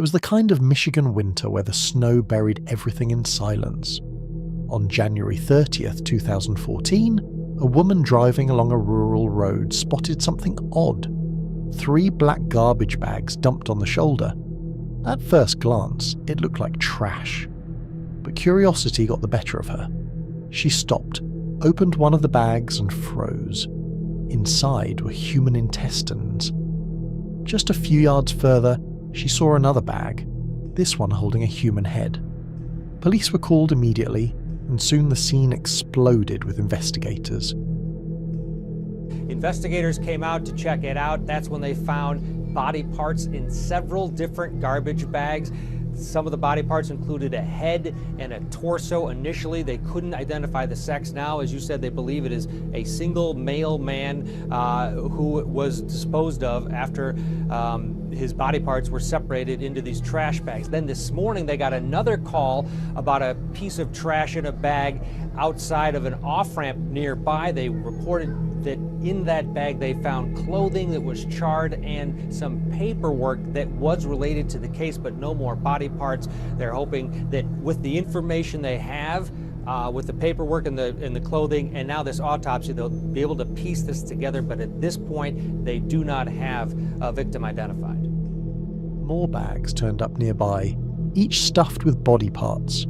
It was the kind of Michigan winter where the snow buried everything in silence. On January 30th, 2014, a woman driving along a rural road spotted something odd. 3 black garbage bags dumped on the shoulder. At first glance, it looked like trash. But curiosity got the better of her. She stopped, opened one of the bags and froze. Inside were human intestines. Just a few yards further, she saw another bag, this one holding a human head. Police were called immediately, and soon the scene exploded with investigators. Investigators came out to check it out. That's when they found body parts in several different garbage bags. Some of the body parts included a head and a torso. Initially, they couldn't identify the sex. Now, as you said, they believe it is a single male man who was disposed of after his body parts were separated into these trash bags. Then this morning, they got another call about a piece of trash in a bag outside of an off-ramp nearby. They reported that in that bag they found clothing that was charred and some paperwork that was related to the case, but no more body parts. They're hoping that with the information they have, with the paperwork and the clothing, and now this autopsy, they'll be able to piece this together, but at this point, they do not have a victim identified. More bags turned up nearby, each stuffed with body parts.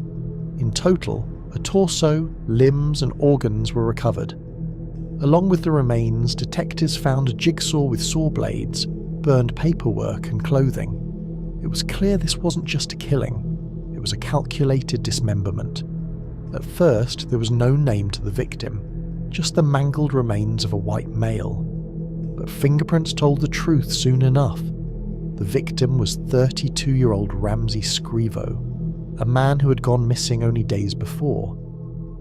In total, a torso, limbs, and organs were recovered. Along with the remains, detectives found a jigsaw with saw blades, burned paperwork, and clothing. It was clear this wasn't just a killing, it was a calculated dismemberment. At first, there was no name to the victim, just the mangled remains of a white male. But fingerprints told the truth soon enough. The victim was 32-year-old Ramsey Scrivo, a man who had gone missing only days before.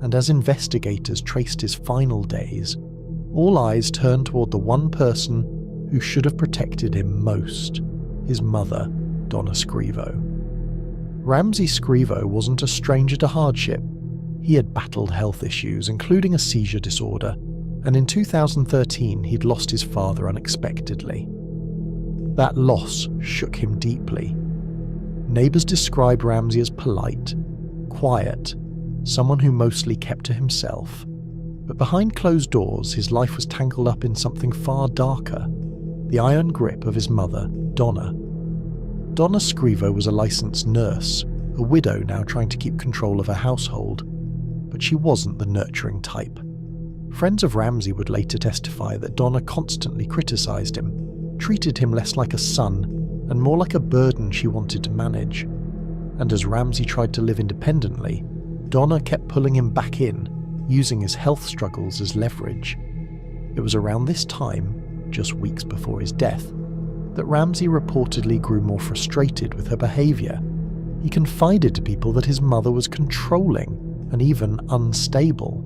And as investigators traced his final days, all eyes turned toward the one person who should have protected him most, his mother, Donna Scrivo. Ramsey Scrivo wasn't a stranger to hardship. He had battled health issues, including a seizure disorder, and in 2013 he'd lost his father unexpectedly. That loss shook him deeply. Neighbours described Ramsey as polite, quiet, someone who mostly kept to himself. But behind closed doors, his life was tangled up in something far darker, the iron grip of his mother, Donna. Donna Scrivo was a licensed nurse, a widow now trying to keep control of her household, but she wasn't the nurturing type. Friends of Ramsey would later testify that Donna constantly criticised him, treated him less like a son and more like a burden she wanted to manage. And as Ramsey tried to live independently, Donna kept pulling him back in, using his health struggles as leverage. It was around this time, just weeks before his death, that Ramsey reportedly grew more frustrated with her behaviour. He confided to people that his mother was controlling and even unstable.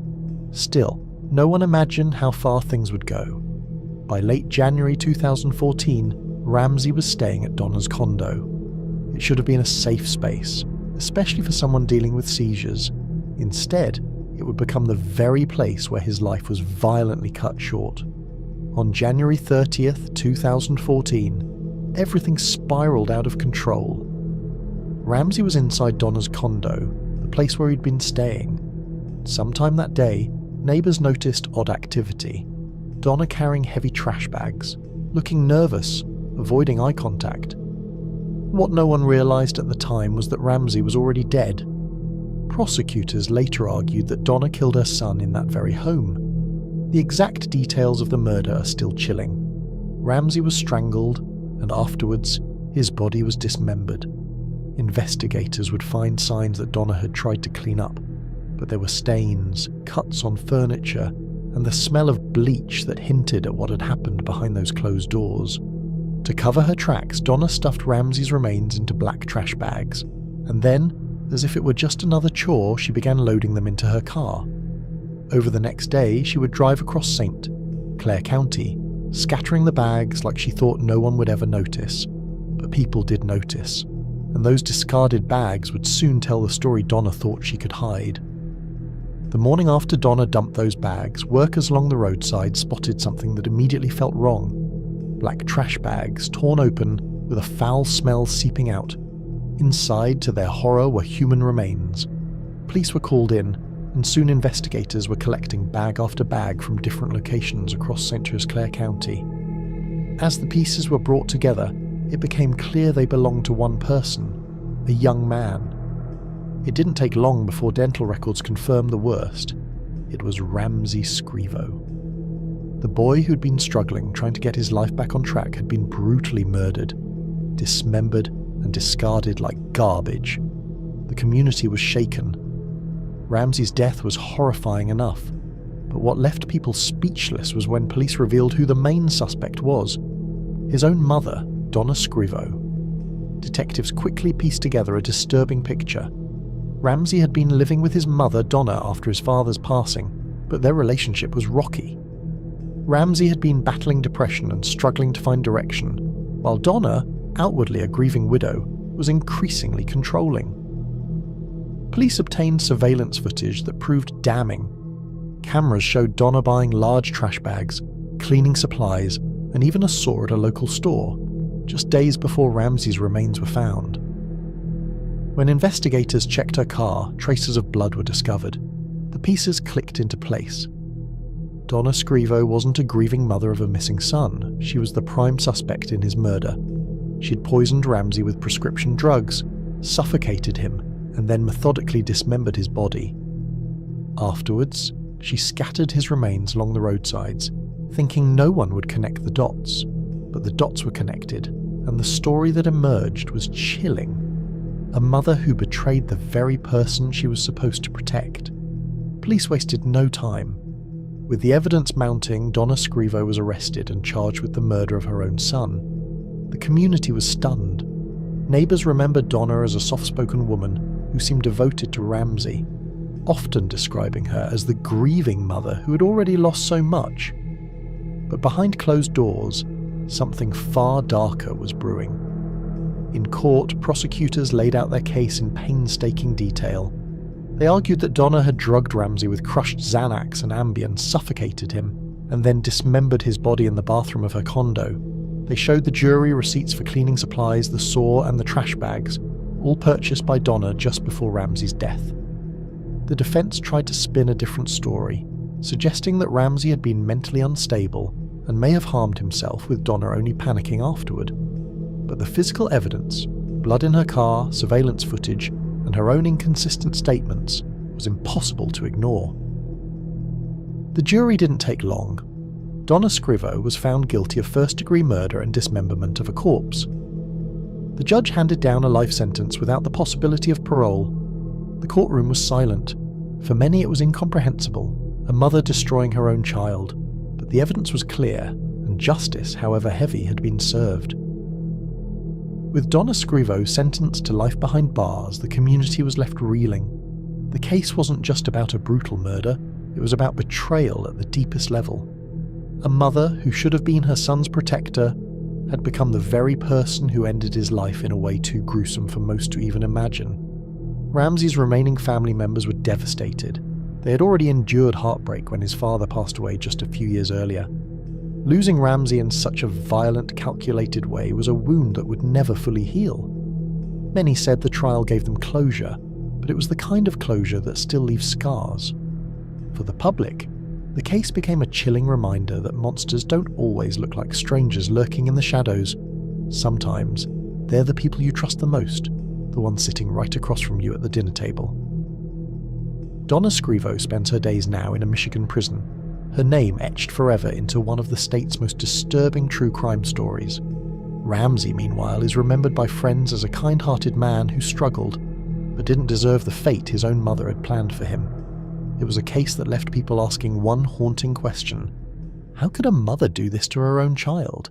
Still, no one imagined how far things would go. By late January 2014, Ramsey was staying at Donna's condo. It should have been a safe space, especially for someone dealing with seizures. Instead, it would become the very place where his life was violently cut short. On January 30th, 2014, everything spiraled out of control. Ramsey was inside Donna's condo, the place where he'd been staying. Sometime that day, neighbours noticed odd activity. Donna carrying heavy trash bags, looking nervous, avoiding eye contact. What no one realised at the time was that Ramsey was already dead. Prosecutors later argued that Donna killed her son in that very home. The exact details of the murder are still chilling. Ramsey was strangled, and afterwards, his body was dismembered. Investigators would find signs that Donna had tried to clean up, but there were stains, cuts on furniture, and the smell of bleach that hinted at what had happened behind those closed doors. To cover her tracks, Donna stuffed Ramsey's remains into black trash bags, and then, as if it were just another chore, she began loading them into her car. Over the next day, she would drive across St. Clair County, scattering the bags like she thought no one would ever notice. But people did notice, and those discarded bags would soon tell the story Donna thought she could hide. The morning after Donna dumped those bags, workers along the roadside spotted something that immediately felt wrong. Black trash bags torn open with a foul smell seeping out, Inside, to their horror, were human remains. Police were called in, and soon investigators were collecting bag after bag from different locations across St. Just Clair County. As the pieces were brought together, it became clear they belonged to one person, a young man. It didn't take long before dental records confirmed the worst. It was Ramsey Scrivo. The boy who'd been struggling, trying to get his life back on track, had been brutally murdered, dismembered and discarded like garbage. The community was shaken. Ramsey's death was horrifying enough, but what left people speechless was when police revealed who the main suspect was: his own mother, Donna Scrivo. Detectives quickly pieced together a disturbing picture. Ramsey had been living with his mother, Donna, after his father's passing, but their relationship was rocky. Ramsey had been battling depression and struggling to find direction, while Donna, outwardly a grieving widow, was increasingly controlling. Police obtained surveillance footage that proved damning. Cameras showed Donna buying large trash bags, cleaning supplies, and even a saw at a local store, just days before Ramsey's remains were found. When investigators checked her car, traces of blood were discovered. The pieces clicked into place. Donna Scrivo wasn't a grieving mother of a missing son. She was the prime suspect in his murder. She'd poisoned Ramsey with prescription drugs, suffocated him, and then methodically dismembered his body. Afterwards, she scattered his remains along the roadsides, thinking no one would connect the dots. But the dots were connected, and the story that emerged was chilling. A mother who betrayed the very person she was supposed to protect. Police wasted no time. With the evidence mounting, Donna Scrivo was arrested and charged with the murder of her own son. The community was stunned. Neighbours remembered Donna as a soft-spoken woman who seemed devoted to Ramsey, often describing her as the grieving mother who had already lost so much. But behind closed doors, something far darker was brewing. In court, prosecutors laid out their case in painstaking detail. They argued that Donna had drugged Ramsey with crushed Xanax and Ambien, suffocated him, and then dismembered his body in the bathroom of her condo. They showed the jury receipts for cleaning supplies, the saw, and the trash bags, all purchased by Donna just before Ramsey's death. The defense tried to spin a different story, suggesting that Ramsey had been mentally unstable and may have harmed himself, with Donna only panicking afterward. But the physical evidence, blood in her car, surveillance footage, and her own inconsistent statements, was impossible to ignore. The jury didn't take long. Donna Scrivo was found guilty of first-degree murder and dismemberment of a corpse. The judge handed down a life sentence without the possibility of parole. The courtroom was silent. For many it was incomprehensible, a mother destroying her own child, but the evidence was clear, and justice, however heavy, had been served. With Donna Scrivo sentenced to life behind bars, the community was left reeling. The case wasn't just about a brutal murder, it was about betrayal at the deepest level. A mother who should have been her son's protector had become the very person who ended his life in a way too gruesome for most to even imagine. Ramsey's remaining family members were devastated. They had already endured heartbreak when his father passed away just a few years earlier. Losing Ramsey in such a violent, calculated way was a wound that would never fully heal. Many said the trial gave them closure, but it was the kind of closure that still leaves scars. For the public, the case became a chilling reminder that monsters don't always look like strangers lurking in the shadows. Sometimes, they're the people you trust the most, the ones sitting right across from you at the dinner table. Donna Scrivo spends her days now in a Michigan prison, her name etched forever into one of the state's most disturbing true crime stories. Ramsey, meanwhile, is remembered by friends as a kind-hearted man who struggled, but didn't deserve the fate his own mother had planned for him. It was a case that left people asking one haunting question: how could a mother do this to her own child?